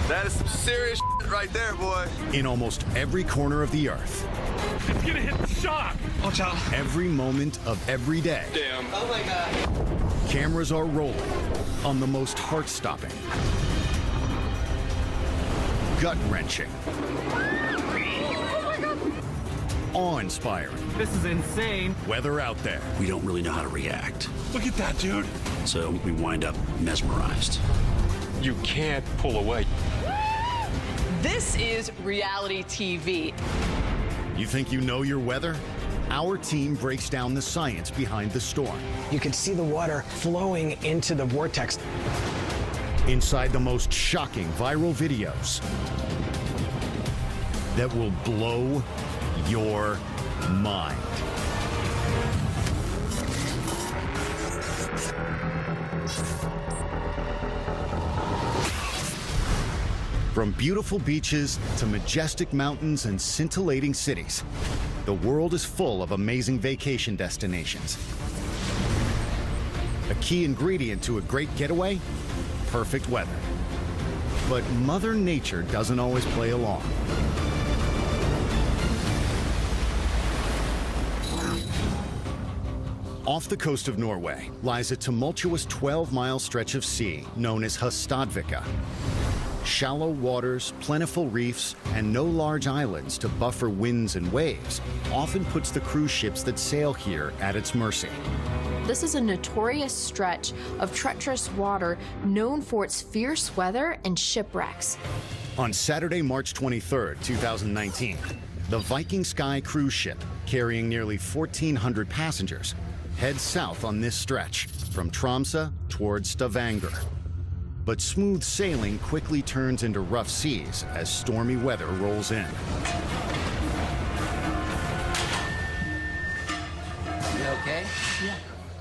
That is some serious shit right there, boy. In almost every corner of the earth. It's gonna hit the shock. Watch out. Every moment of every day. Damn. Oh my God. Cameras are rolling on the most heart-stopping, gut-wrenching, awe-inspiring This is insane. weather out there. We don't really know how to react, Look at that, dude. so we wind up mesmerized. You can't pull away. This is reality TV. You think you know your weather? Our team breaks down the science behind the storm. You could see the water flowing into the vortex. Inside the most shocking viral videos that will blow your mind. From beautiful beaches to majestic mountains and scintillating cities, the world is full of amazing vacation destinations. A key ingredient to a great getaway? Perfect weather. But Mother Nature doesn't always play along. Off the coast of Norway lies a tumultuous 12-mile stretch of sea known as Hustadvika. Shallow waters, plentiful reefs, and no large islands to buffer winds and waves often puts the cruise ships that sail here at its mercy. This is a notorious stretch of treacherous water known for its fierce weather and shipwrecks. On Saturday, March 23, 2019, the Viking Sky cruise ship, carrying nearly 1,400 passengers, heads south on this stretch from Tromsø towards Stavanger. But smooth sailing quickly turns into rough seas as stormy weather rolls in. You okay? Yeah.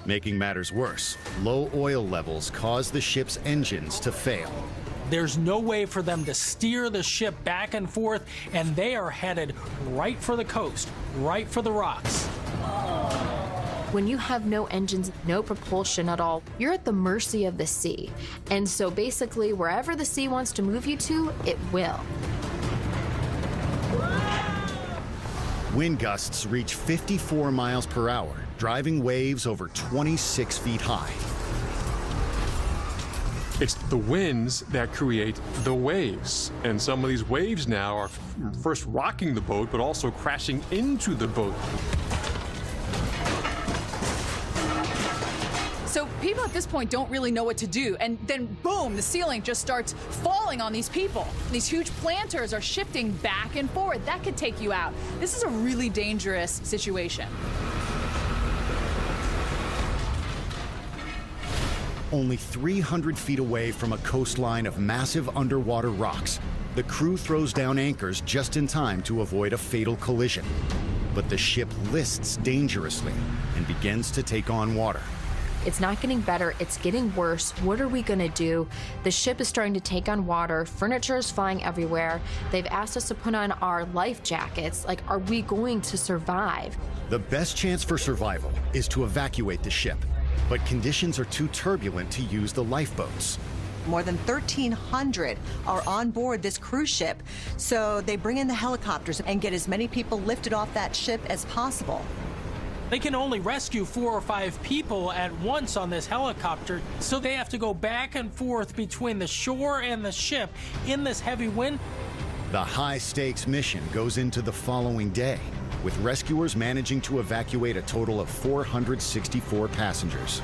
Making matters worse, low oil levels cause the ship's engines to fail. There's no way for them to steer the ship back and forth, and they are headed right for the coast, right for the rocks. When you have no engines, no propulsion at all, you're at the mercy of the sea. And so basically, wherever the sea wants to move you to, it will. Wind gusts reach 54 miles per hour, driving waves over 26 feet high. It's the winds that create the waves. And some of these waves now are first rocking the boat, but also crashing into the boat. So people at this point don't really know what to do, and then boom, the ceiling just starts falling on these people. These huge planters are shifting back and forth. That could take you out. This is a really dangerous situation. Only 300 feet away from a coastline of massive underwater rocks, the crew throws down anchors just in time to avoid a fatal collision. But the ship lists dangerously and begins to take on water. It's not getting better, it's getting worse. What are we gonna do? The ship is starting to take on water, furniture is flying everywhere. They've asked us to put on our life jackets. Like, are we going to survive? The best chance for survival is to evacuate the ship, but conditions are too turbulent to use the lifeboats. More than 1,300 are on board this cruise ship, so they bring in the helicopters and get as many people lifted off that ship as possible. They can only rescue 4 or 5 people at once on this helicopter, so they have to go back and forth between the shore and the ship in this heavy wind. The high-stakes mission goes into the following day, with rescuers managing to evacuate a total of 464 passengers.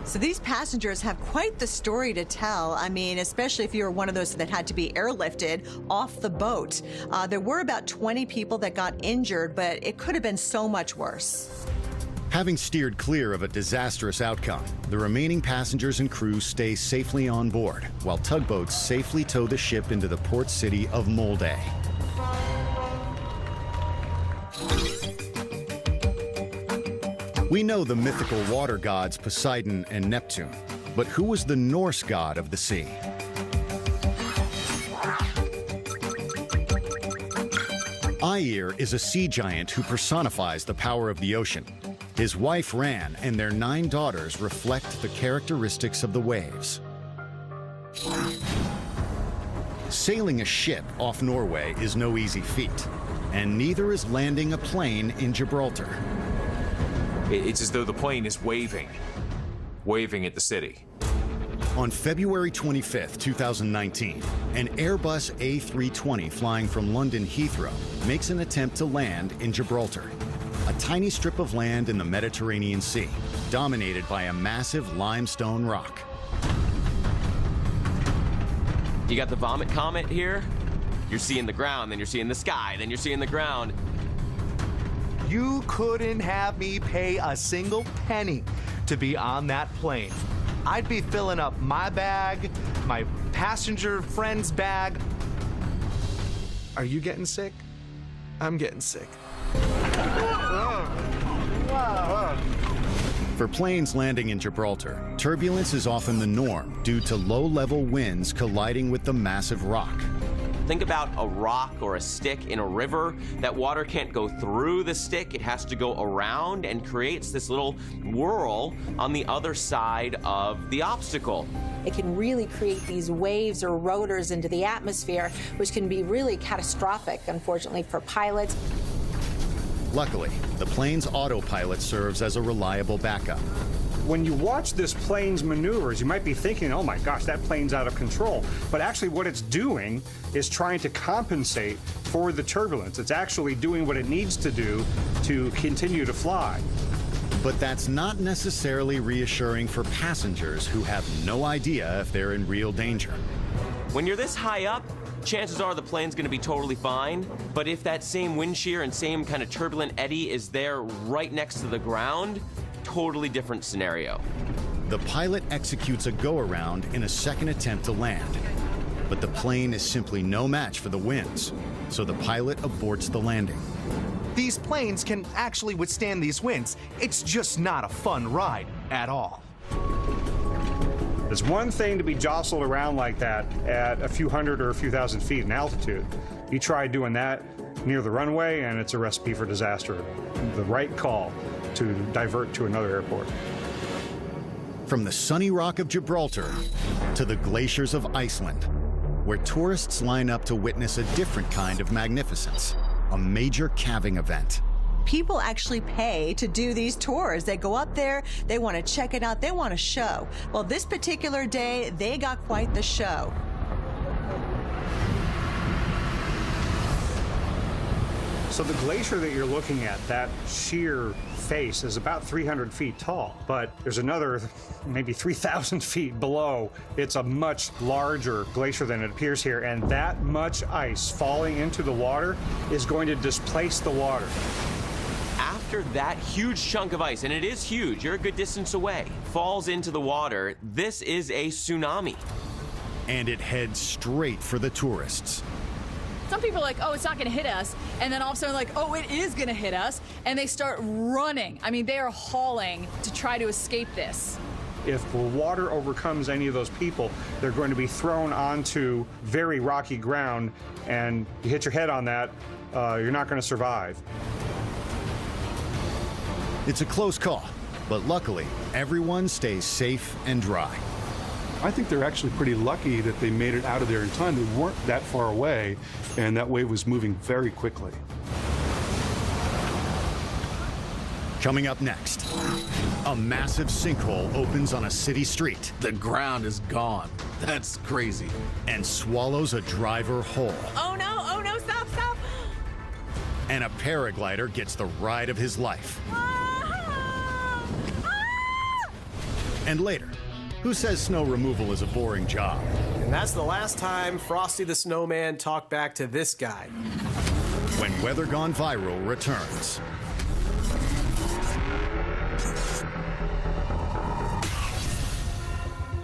So these passengers have quite the story to tell. I mean, especially if you were one of those that had to be airlifted off the boat. There were about 20 people that got injured, but it could have been so much worse. Having steered clear of a disastrous outcome, the remaining passengers and crew stay safely on board, while tugboats safely tow the ship into the port city of Molde. We know the mythical water gods Poseidon and Neptune, but who was the Norse god of the sea? Aegir is a sea giant who personifies the power of the ocean. His wife Ran and their 9 daughters reflect the characteristics of the waves. Sailing a ship off Norway is no easy feat, and neither is landing a plane in Gibraltar. It's as though the plane is waving at the city. On February 25th, 2019, an Airbus A320 flying from London Heathrow makes an attempt to land in Gibraltar, a tiny strip of land in the Mediterranean Sea, dominated by a massive limestone rock. You got the vomit comet here. You're seeing the ground, then you're seeing the sky, then you're seeing the ground. You couldn't have me pay a single penny to be on that plane. I'd be filling up my bag, my passenger friend's bag. Are you getting sick? I'm getting sick. For planes landing in Gibraltar, turbulence is often the norm due to low-level winds colliding with the massive rock. Think about a rock or a stick in a river. That water can't go through the stick. It has to go around and creates this little whirl on the other side of the obstacle. It can really create these waves or rotors into the atmosphere, which can be really catastrophic, unfortunately, for pilots. Luckily, the plane's autopilot serves as a reliable backup. When you watch this plane's maneuvers, you might be thinking, oh my gosh, that plane's out of control. But actually what it's doing is trying to compensate for the turbulence. It's actually doing what it needs to do to continue to fly. But that's not necessarily reassuring for passengers who have no idea if they're in real danger. When you're this high up, chances are the plane's going to be totally fine. But if that same wind shear and same kind of turbulent eddy is there right next to the ground, totally different scenario. The pilot executes a go-around in a second attempt to land. But the plane is simply no match for the winds, so the pilot aborts the landing. These planes can actually withstand these winds. It's just not a fun ride at all. It's one thing to be jostled around like that at a few hundred or a few thousand feet in altitude. You try doing that near the runway and it's a recipe for disaster. The right call to divert to another airport. From the sunny rock of Gibraltar to the glaciers of Iceland, where tourists line up to witness a different kind of magnificence, a major calving event. People actually pay to do these tours. They go up there, they want to check it out, they want a show. Well, this particular day, they got quite the show. So the glacier that you're looking at, that sheer face, is about 300 feet tall, but there's another maybe 3,000 feet below. It's a much larger glacier than it appears here, and that much ice falling into the water is going to displace the water. After that huge chunk of ice, and it is huge, you're a good distance away, falls into the water, this is a tsunami. And it heads straight for the tourists. Some people are like, oh, it's not going to hit us. And then all of a sudden, like, oh, it is going to hit us. And they start running. I mean, they are hauling to try to escape this. If the water overcomes any of those people, they're going to be thrown onto very rocky ground, and you hit your head on that, you're not going to survive. It's a close call, but luckily, everyone stays safe and dry. I think they're actually pretty lucky that they made it out of there in time. They weren't that far away, and that wave was moving very quickly. Coming up next, a massive sinkhole opens on a city street. The ground is gone. That's crazy. And swallows a driver whole. Oh no, stop, stop. And a paraglider gets the ride of his life. And later, who says snow removal is a boring job? And that's the last time Frosty the Snowman talked back to this guy. When Weather Gone Viral returns.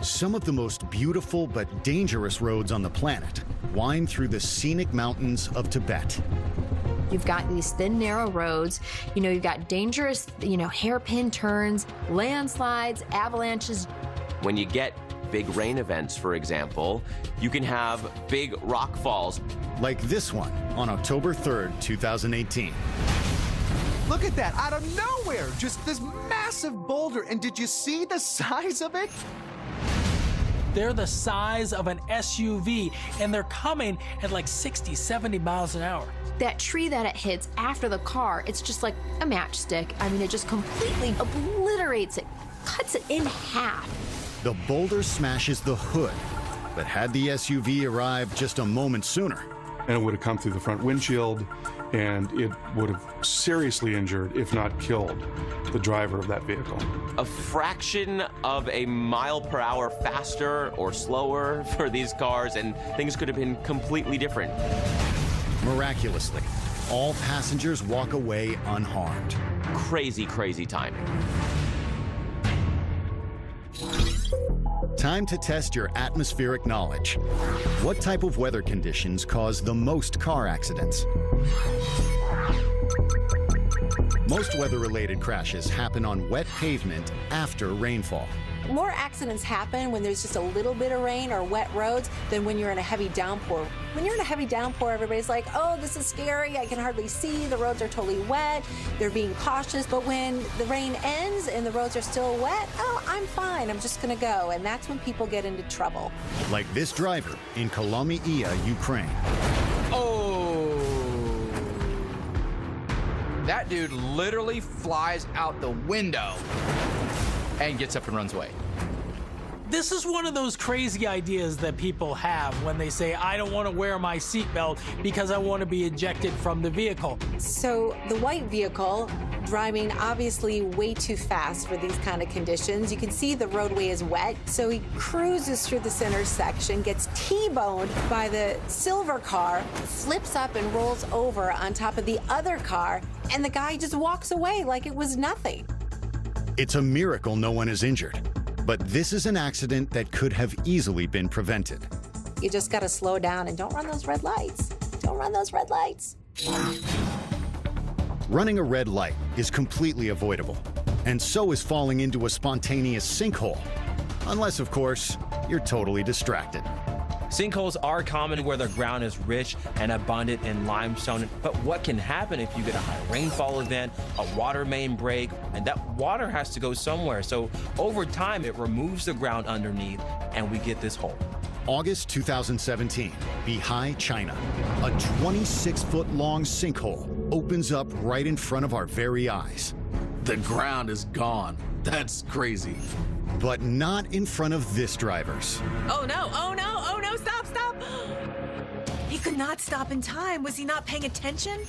Some of the most beautiful but dangerous roads on the planet wind through the scenic mountains of Tibet. You've got these thin, narrow roads. You know, you've got dangerous, hairpin turns, landslides, avalanches. When you get big rain events, for example, you can have big rock falls. Like this one on October 3rd, 2018. Look at that, out of nowhere, just this massive boulder. And did you see the size of it? They're the size of an SUV, and they're coming at like 60, 70 miles an hour. That tree that it hits after the car, it's just like a matchstick. I mean, it just completely obliterates it, cuts it in half. The boulder smashes the hood, but had the SUV arrived just a moment sooner, and it would have come through the front windshield, and it would have seriously injured, if not killed, the driver of that vehicle. A fraction of a mile per hour faster or slower for these cars, and things could have been completely different. Miraculously, all passengers walk away unharmed. Crazy, crazy timing. Time to test your atmospheric knowledge. What type of weather conditions cause the most car accidents? Most weather-related crashes happen on wet pavement after rainfall. More accidents happen when there's just a little bit of rain or wet roads than when you're in a heavy downpour. When you're in a heavy downpour, everybody's like, oh, this is scary, I can hardly see, the roads are totally wet, they're being cautious. But when the rain ends and the roads are still wet, oh, I'm fine, I'm just gonna go. And that's when people get into trouble. Like this driver in Kolomyia, Ukraine. Oh! That dude literally flies out the window and gets up and runs away. This is one of those crazy ideas that people have when they say, I don't want to wear my seatbelt because I want to be ejected from the vehicle. So the white vehicle, driving obviously way too fast for these kind of conditions. You can see the roadway is wet, so he cruises through this intersection, gets T-boned by the silver car, flips up and rolls over on top of the other car, and the guy just walks away like it was nothing. It's a miracle no one is injured. But this is an accident that could have easily been prevented. You just got to slow down and don't run those red lights. Don't run those red lights. Running a red light is completely avoidable, and so is falling into a spontaneous sinkhole. Unless, of course, you're totally distracted. Sinkholes are common where the ground is rich and abundant in limestone, but what can happen if you get a high rainfall event, a water main break, and that water has to go somewhere. So over time, it removes the ground underneath, and we get this hole. August 2017, Beihai, China. A 26-foot-long sinkhole opens up right in front of our very eyes. The ground is gone. That's crazy. But not in front of this driver's. Oh no, oh no, oh no, stop, stop! He could not stop in time. Was he not paying attention?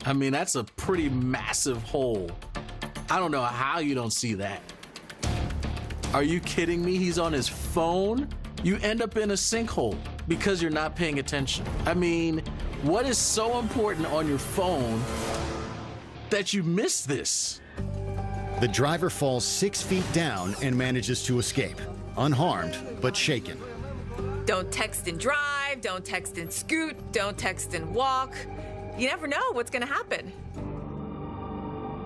I mean, that's a pretty massive hole. I don't know how you don't see that. Are you kidding me? He's on his phone? You end up in a sinkhole because you're not paying attention. I mean, what is so important on your phone that you miss this? The driver falls 6 feet down and manages to escape, unharmed but shaken. Don't text and drive, don't text and scoot, don't text and walk. You never know what's gonna happen.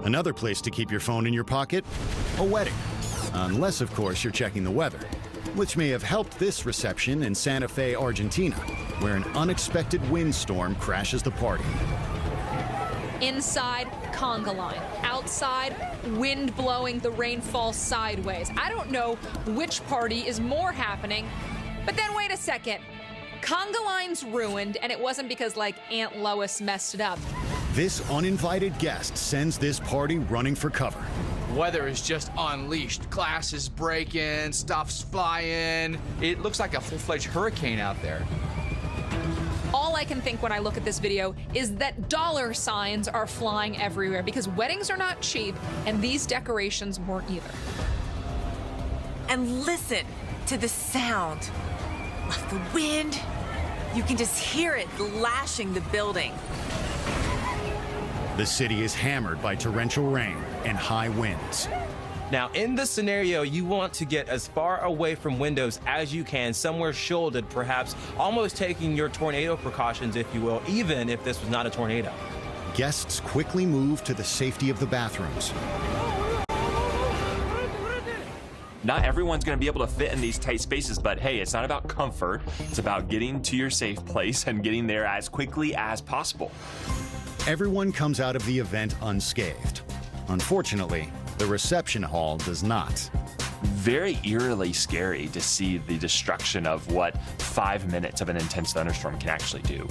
Another place to keep your phone in your pocket? A wedding. Unless, of course, you're checking the weather, which may have helped this reception in Santa Fe, Argentina, where an unexpected windstorm crashes the party. Inside, conga line. Outside, wind blowing the rainfall sideways. I don't know which party is more happening, but then wait a second. Conga line's ruined, and it wasn't because, like, Aunt Lois messed it up. This uninvited guest sends this party running for cover. Weather is just unleashed. Glass is breaking, stuff's flying. It looks like a full-fledged hurricane out there. All I can think when I look at this video is that dollar signs are flying everywhere because weddings are not cheap, and these decorations weren't either. And listen to the sound of the wind. You can just hear it lashing the building. The city is hammered by torrential rain and high winds. Now, in this scenario, you want to get as far away from windows as you can, somewhere shielded, perhaps almost taking your tornado precautions, if you will, even if this was not a tornado. Guests quickly move to the safety of the bathrooms. Not everyone's going to be able to fit in these tight spaces, but hey, it's not about comfort. It's about getting to your safe place and getting there as quickly as possible. Everyone comes out of the event unscathed. Unfortunately, the reception hall does not. very eerily scary to see the destruction of what 5 minutes of an intense thunderstorm can actually do.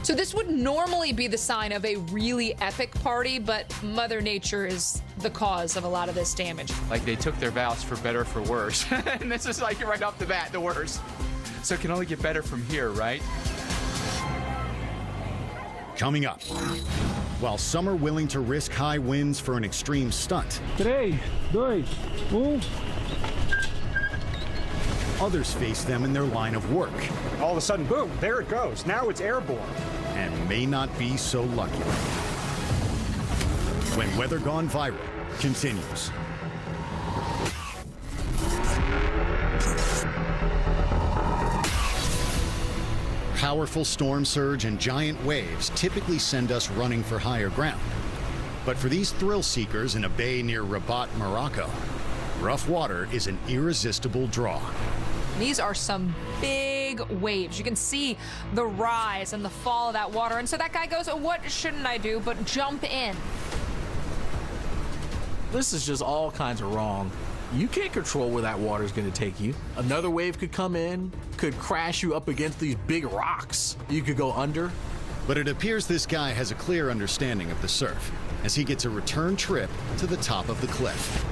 So this would normally be the sign of a really epic party, but Mother Nature is the cause of a lot of this damage. Like they took their vows for better, for worse. And this is like right off the bat, the worst. So it can only get better from here, right? Coming up, while some are willing to risk high winds for an extreme stunt, 3, 2, 1. others face them in their line of work. All of a sudden, boom, there it goes. Now it's airborne. And may not be so lucky. When Weather Gone Viral continues. Powerful storm surge and giant waves typically send us running for higher ground. But for these thrill seekers in a bay near Rabat, Morocco, rough water is an irresistible draw. These are some big waves. You can see the rise and the fall of that water. And so that guy goes, oh, what shouldn't I do but jump in? This is just all kinds of wrong. You can't control where that water is going to take you. Another wave could come in, could crash you up against these big rocks. You could go under. But it appears this guy has a clear understanding of the surf as he gets a return trip to the top of the cliff.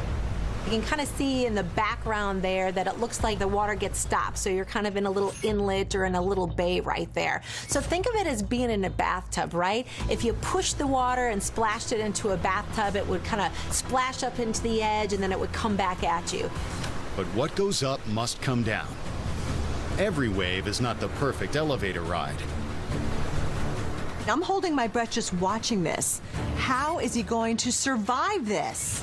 You can kind of see in the background there that it looks like the water gets stopped. So you're kind of in a little inlet or in a little bay right there. So think of it as being in a bathtub, right? If you pushed the water and splashed it into a bathtub, it would kind of splash up into the edge and then it would come back at you. But what goes up must come down. Every wave is not the perfect elevator ride. I'm holding my breath just watching this. How is he going to survive this?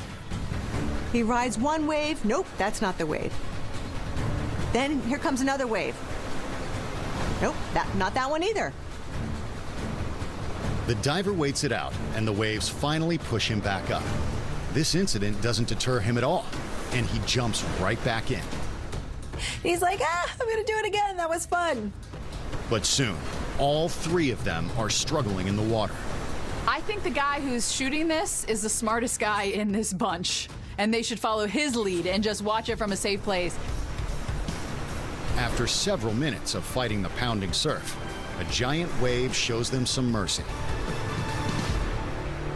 He rides one wave. Nope, that's not the wave. Then here comes another wave. Nope, not that one either. The diver waits it out, and the waves finally push him back up. This incident doesn't deter him at all, and he jumps right back in. He's like, I'm gonna do it again. That was fun. But soon, all three of them are struggling in the water. I think the guy who's shooting this is the smartest guy in this bunch, and they should follow his lead and just watch it from a safe place. After several minutes of fighting the pounding surf, a giant wave shows them some mercy.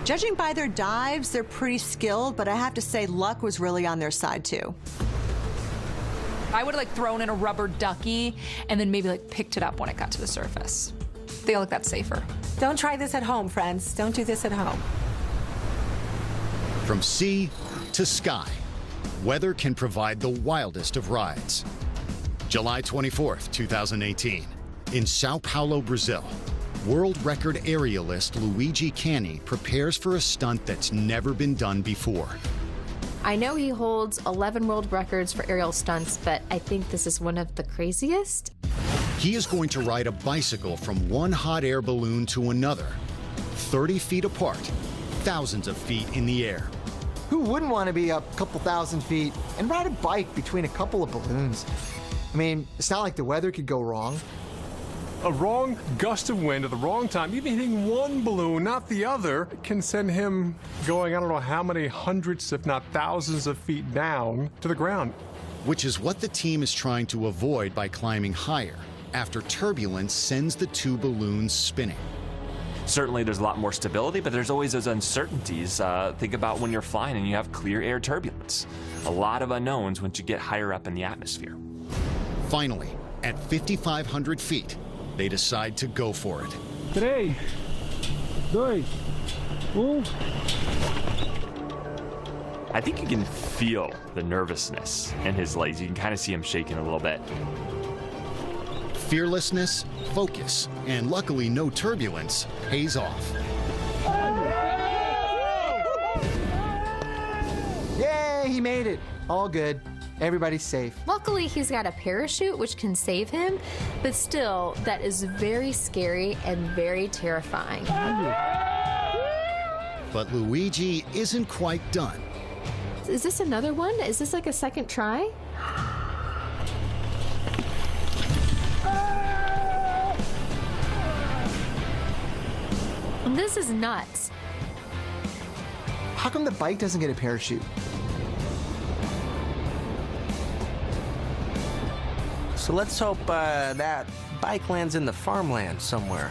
Judging by their dives, they're pretty skilled, but I have to say luck was really on their side too. I would have like thrown in a rubber ducky and then maybe like picked it up when it got to the surface. I feel like that's safer. Don't try this at home, friends. Don't do this at home. From sea to sky, weather can provide the wildest of rides. July 24th, 2018, in Sao Paulo, Brazil, world record aerialist Luigi Canni prepares for a stunt that's never been done before. I know he holds 11 world records for aerial stunts, but I think this is one of the craziest. He is going to ride a bicycle from one hot air balloon to another, 30 feet apart, thousands of feet in the air. Who wouldn't want to be up a couple thousand feet and ride a bike between a couple of balloons? I mean, it's not like the weather could go wrong. A wrong gust of wind at the wrong time, even hitting one balloon, not the other, can send him going I don't know how many hundreds, if not thousands of feet down to the ground. Which is what the team is trying to avoid by climbing higher, after turbulence sends the two balloons spinning. Certainly there's a lot more stability, but there's always those uncertainties. Think about when you're flying and you have clear air turbulence. A lot of unknowns once you get higher up in the atmosphere. Finally, at 5,500 feet, they decide to go for it. 3, 2, 1. I think you can feel the nervousness in his legs. You can kind of see him shaking a little bit. Fearlessness, focus, and luckily no turbulence pays off. Yay, he made it. All good. Everybody's safe. Luckily, he's got a parachute, which can save him, but still, that is very scary and very terrifying. But Luigi isn't quite done. Is this another one? Is this like a second try? This is nuts. How come the bike doesn't get a parachute? So let's hope that bike lands in the farmland somewhere.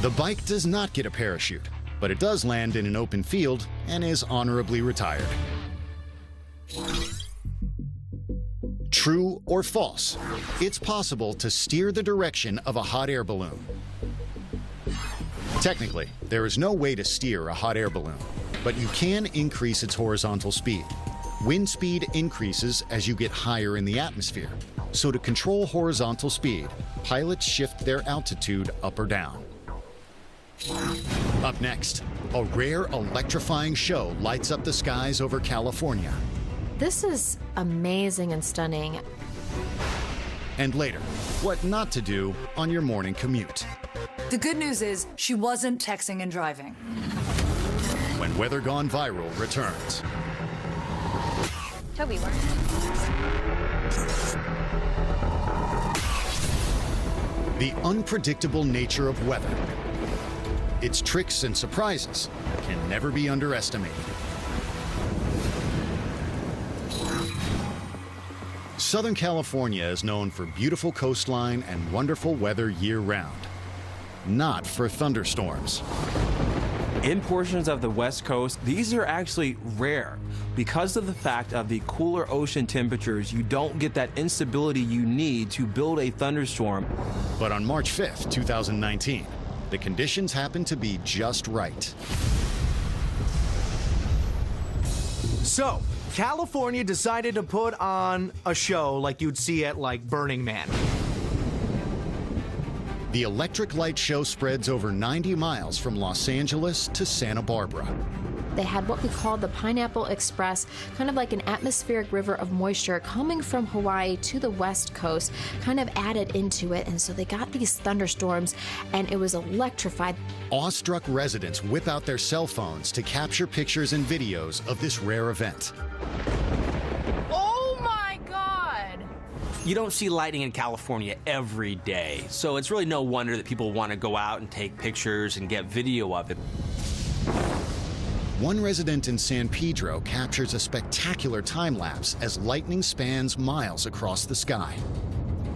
The bike does not get a parachute, but it does land in an open field and is honorably retired. True or false? It's possible to steer the direction of a hot air balloon. Technically, there is no way to steer a hot air balloon, but you can increase its horizontal speed. Wind speed increases as you get higher in the atmosphere. So to control horizontal speed, pilots shift their altitude up or down. Up next, a rare electrifying show lights up the skies over California. This is amazing and stunning. And later, what not to do on your morning commute. The good news is she wasn't texting and driving. When Weather Gone Viral returns. Toby, where? The unpredictable nature of weather. Its tricks and surprises can never be underestimated. Southern California is known for beautiful coastline and wonderful weather year-round. Not for thunderstorms. In portions of the West Coast, these are actually rare. Because of the fact of the cooler ocean temperatures, you don't get that instability you need to build a thunderstorm. But on March 5th, 2019, the conditions happened to be just right. So, California decided to put on a show like you'd see at like Burning Man. The electric light show spreads over 90 miles from Los Angeles to Santa Barbara. They had what we call the Pineapple Express, kind of like an atmospheric river of moisture coming from Hawaii to the West Coast, kind of added into it. And so they got these thunderstorms, and it was electrified. Awestruck residents whip out their cell phones to capture pictures and videos of this rare event. Oh my God! You don't see lightning in California every day, so it's really no wonder that people want to go out and take pictures and get video of it. One resident in San Pedro captures a spectacular time-lapse as lightning spans miles across the sky.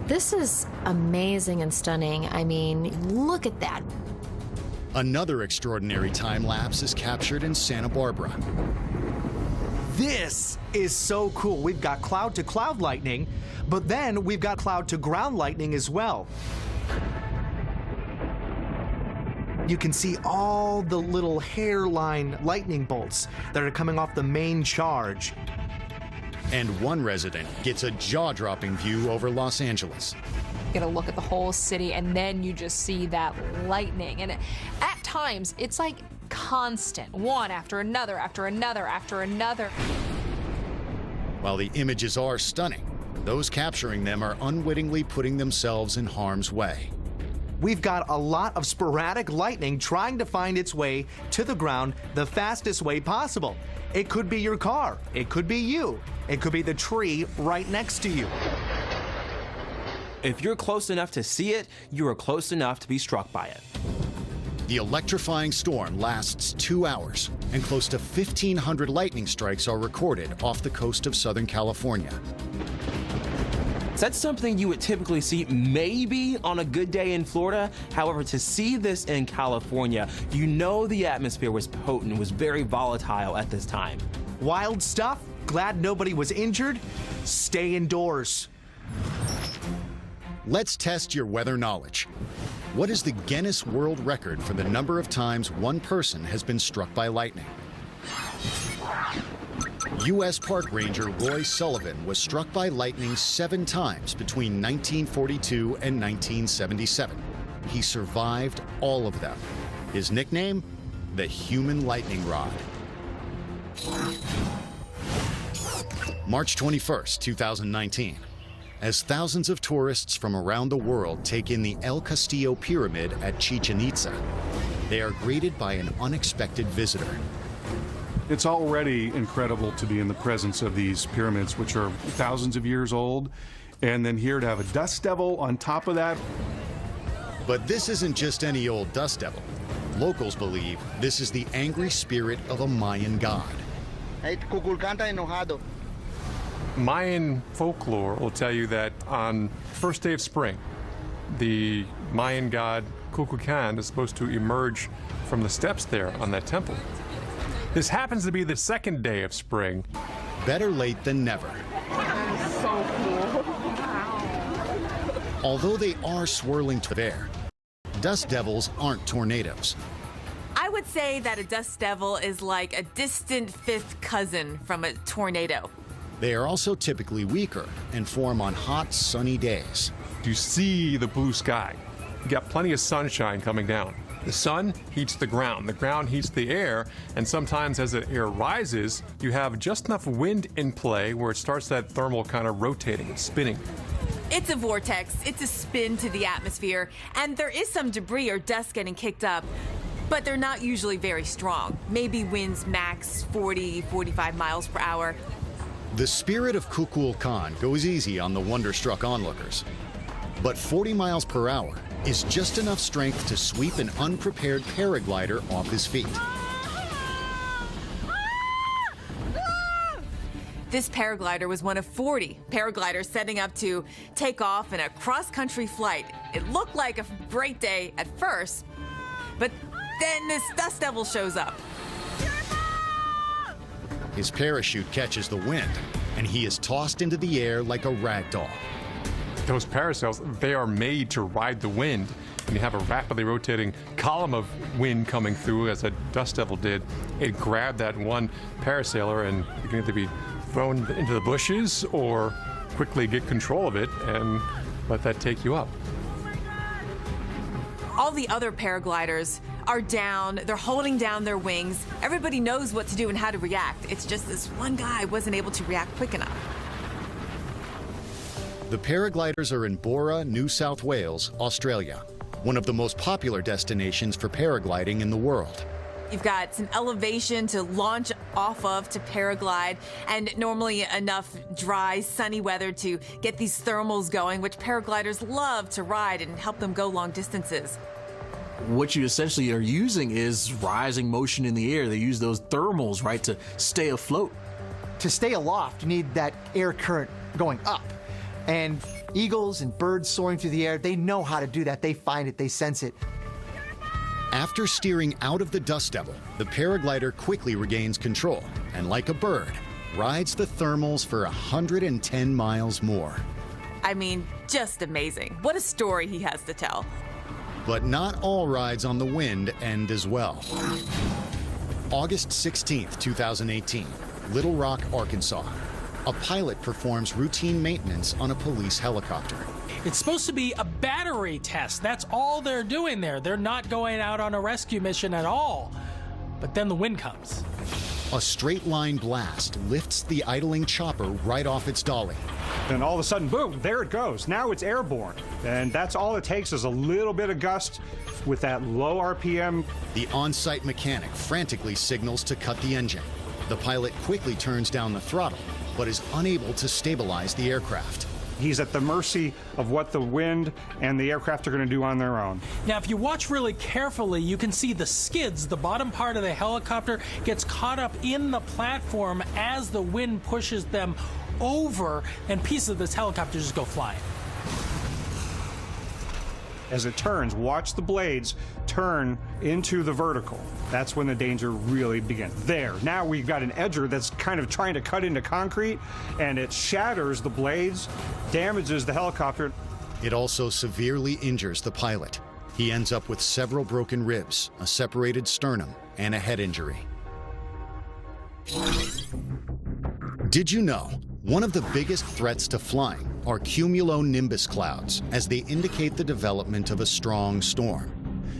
This is amazing and stunning. I mean, look at that. Another extraordinary time-lapse is captured in Santa Barbara. This is so cool. We've got cloud-to-cloud lightning, but then we've got cloud-to-ground lightning as well. You can see all the little hairline lightning bolts that are coming off the main charge. And one resident gets a jaw-dropping view over Los Angeles. You get a look at the whole city, and then you just see that lightning. And at times, it's like constant, one after another, after another, after another. While the images are stunning, those capturing them are unwittingly putting themselves in harm's way. We've got a lot of sporadic lightning trying to find its way to the ground the fastest way possible. It could be your car. It could be you. It could be the tree right next to you. If you're close enough to see it, you are close enough to be struck by it. The electrifying storm lasts 2 hours, and close to 1,500 lightning strikes are recorded off the coast of Southern California. That's something you would typically see maybe on a good day in Florida. However, to see this in California, you know the atmosphere was potent, was very volatile at this time. Wild stuff? Glad nobody was injured? Stay indoors. Let's test your weather knowledge. What is the Guinness World Record for the number of times one person has been struck by lightning? U.S. Park Ranger Roy Sullivan was struck by lightning 7 times between 1942 and 1977. He survived all of them. His nickname? The Human Lightning Rod. March 21st, 2019. As thousands of tourists from around the world take in the El Castillo Pyramid at Chichen Itza, they are greeted by an unexpected visitor. It's already incredible to be in the presence of these pyramids, which are thousands of years old, and then here to have a dust devil on top of that. But this isn't just any old dust devil. Locals believe this is the angry spirit of a Mayan god. Mayan folklore will tell you that on first day of spring, the Mayan god Kukulkan is supposed to emerge from the steps there on that temple. This happens to be the second day of spring. Better late than never. That is so cool. Although they are swirling to air, dust devils aren't tornadoes. I would say that a dust devil is like a distant fifth cousin from a tornado. They are also typically weaker and form on hot, sunny days. You see the blue sky. You got plenty of sunshine coming down. The sun heats the ground heats the air, and sometimes as the air rises, you have just enough wind in play where it starts that thermal kind of rotating and spinning. It's a vortex, it's a spin to the atmosphere, and there is some debris or dust getting kicked up, but they're not usually very strong. Maybe winds max 40, 45 miles per hour. The spirit of Kukulkan goes easy on the wonderstruck onlookers. But 40 miles per hour is just enough strength to sweep an unprepared paraglider off his feet. This paraglider was one of 40 paragliders setting up to take off in a cross-country flight. It looked like a great day at first, but then this dust devil shows up. His parachute catches the wind, and he is tossed into the air like a rag doll. Those parasails, they are made to ride the wind. When you have a rapidly rotating column of wind coming through, as a dust devil did, it grabbed that one parasailer, and you can either be thrown into the bushes or quickly get control of it and let that take you up. All the other paragliders are down, they're holding down their wings. Everybody knows what to do and how to react. It's just this one guy wasn't able to react quick enough. The paragliders are in Bora, New South Wales, Australia, one of the most popular destinations for paragliding in the world. You've got some elevation to launch off of to paraglide, and normally enough dry, sunny weather to get these thermals going, which paragliders love to ride and help them go long distances. What you essentially are using is rising motion in the air. They use those thermals, right, to stay afloat. To stay aloft, you need that air current going up. And eagles and birds soaring through the air, they know how to do that. They find it, they sense it. After steering out of the dust devil, the paraglider quickly regains control and, like a bird, rides the thermals for 110 miles more. I mean, just amazing. What a story he has to tell. But not all rides on the wind end as well. August 16th, 2018, Little Rock, Arkansas. A pilot performs routine maintenance on a police helicopter. It's supposed to be a battery test. That's all they're doing there. They're not going out on a rescue mission at all. But then the wind comes. A straight line blast lifts the idling chopper right off its dolly. Then all of a sudden, boom, there it goes. Now it's airborne. And that's all it takes is a little bit of gust with that low RPM. The on-site mechanic frantically signals to cut the engine. The pilot quickly turns down the throttle, but is unable to stabilize the aircraft. He's at the mercy of what the wind and the aircraft are going to do on their own. Now, if you watch really carefully, you can see the skids. The bottom part of the helicopter gets caught up in the platform as the wind pushes them over, and pieces of this helicopter just go flying. As it turns, watch the blades turn into the vertical. That's when the danger really begins. There, now we've got an edger that's kind of trying to cut into concrete, and it shatters the blades, damages the helicopter. It also severely injures the pilot. He ends up with several broken ribs, a separated sternum, and a head injury. Did you know one of the biggest threats to flying are cumulonimbus clouds, as they indicate the development of a strong storm?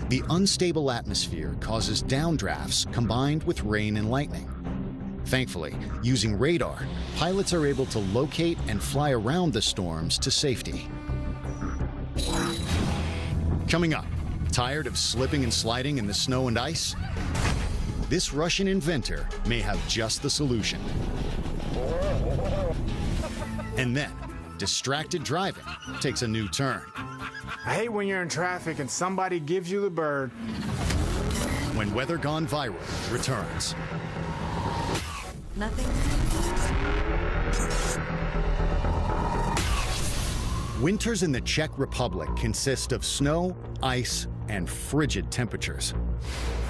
The unstable atmosphere causes downdrafts combined with rain and lightning. Thankfully, using radar, pilots are able to locate and fly around the storms to safety. Coming up, tired of slipping and sliding in the snow and ice? This Russian inventor may have just the solution. And then, distracted driving takes a new turn. I hate when you're in traffic and somebody gives you the bird. When Weather Gone Viral returns. Nothing. Winters in the Czech Republic consist of snow, ice, and frigid temperatures.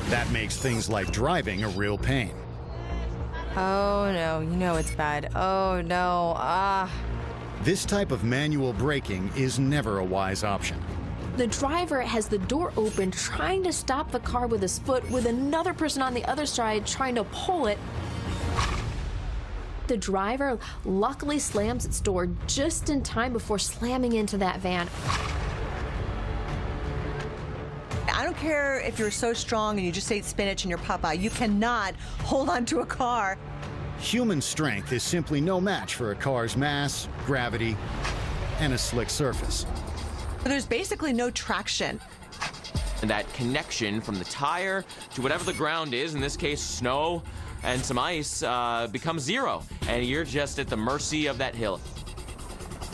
That makes things like driving a real pain. Oh no, you know it's bad. Oh no, This type of manual braking is never a wise option. The driver has the door open, trying to stop the car with his foot, with another person on the other side trying to pull it. The driver luckily slams its door just in time before slamming into that van. I don't care if you're so strong and you just ate spinach and you're Popeye, you cannot hold on to a car. Human strength is simply no match for a car's mass, gravity, and a slick surface. There's basically no traction. And that connection from the tire to whatever the ground is, in this case snow and some ice, becomes zero, and you're just at the mercy of that hill.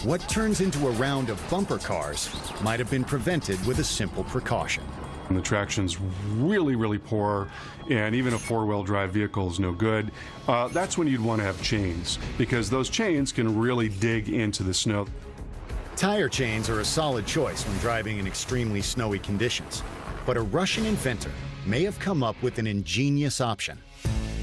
What turns into a round of bumper cars might have been prevented with a simple precaution. And the traction's really, really poor, and even a four-wheel drive vehicle is no good. That's when you'd want to have chains, because those chains can really dig into the snow. Tire chains are a solid choice when driving in extremely snowy conditions, but a Russian inventor may have come up with an ingenious option.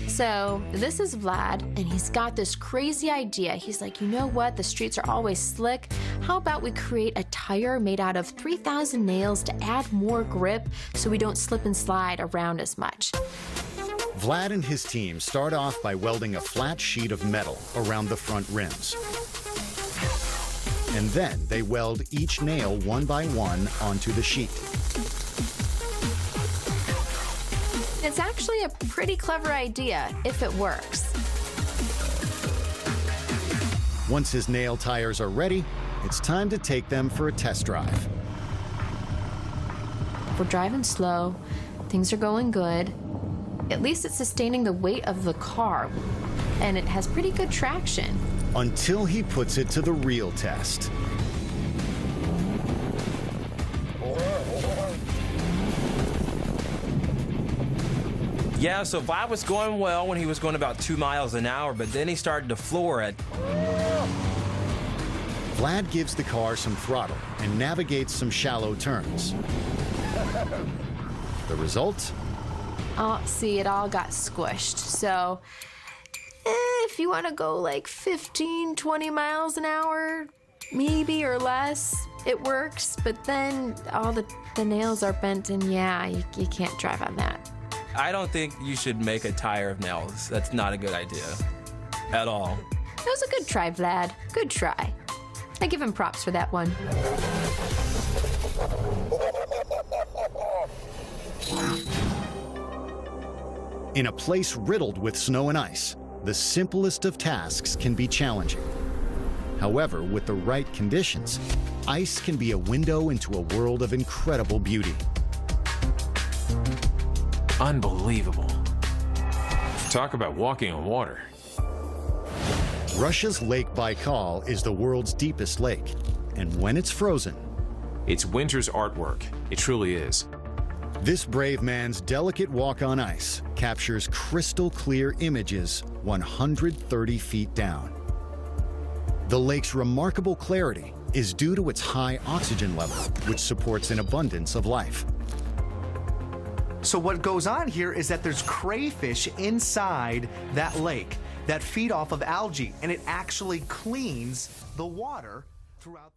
So this is Vlad, and he's got this crazy idea. He's like, you know what? The streets are always slick. How about we create a tire made out of 3,000 nails to add more grip so we don't slip and slide around as much? Vlad and his team start off by welding a flat sheet of metal around the front rims. And then they weld each nail one by one onto the sheet. It's actually a pretty clever idea if it works. Once his nail tires are ready, it's time to take them for a test drive. We're driving slow, things are going good. At least it's sustaining the weight of the car, and it has pretty good traction. Until he puts it to the real test. Yeah, so Vlad was going well when he was going about 2 miles an hour, but then he started to floor it. Vlad gives the car some throttle and navigates some shallow turns. The result? Oh, see, it all got squished. So if you want to go like 15, 20 miles an hour, maybe, or less, it works. But then all the nails are bent, and yeah, you can't drive on that. I don't think you should make a tire of nails. That's not a good idea at all. That was a good try, Vlad. Good try. I give him props for that one. In a place riddled with snow and ice, the simplest of tasks can be challenging. However, with the right conditions, ice can be a window into a world of incredible beauty. Unbelievable. Talk about walking on water. Russia's Lake Baikal is the world's deepest lake, and when it's frozen, it's winter's artwork. It truly is. This brave man's delicate walk on ice captures crystal clear images 130 feet down. The lake's remarkable clarity is due to its high oxygen level, which supports an abundance of life. So what goes on here is that there's crayfish inside that lake that feed off of algae, and it actually cleans the water throughout.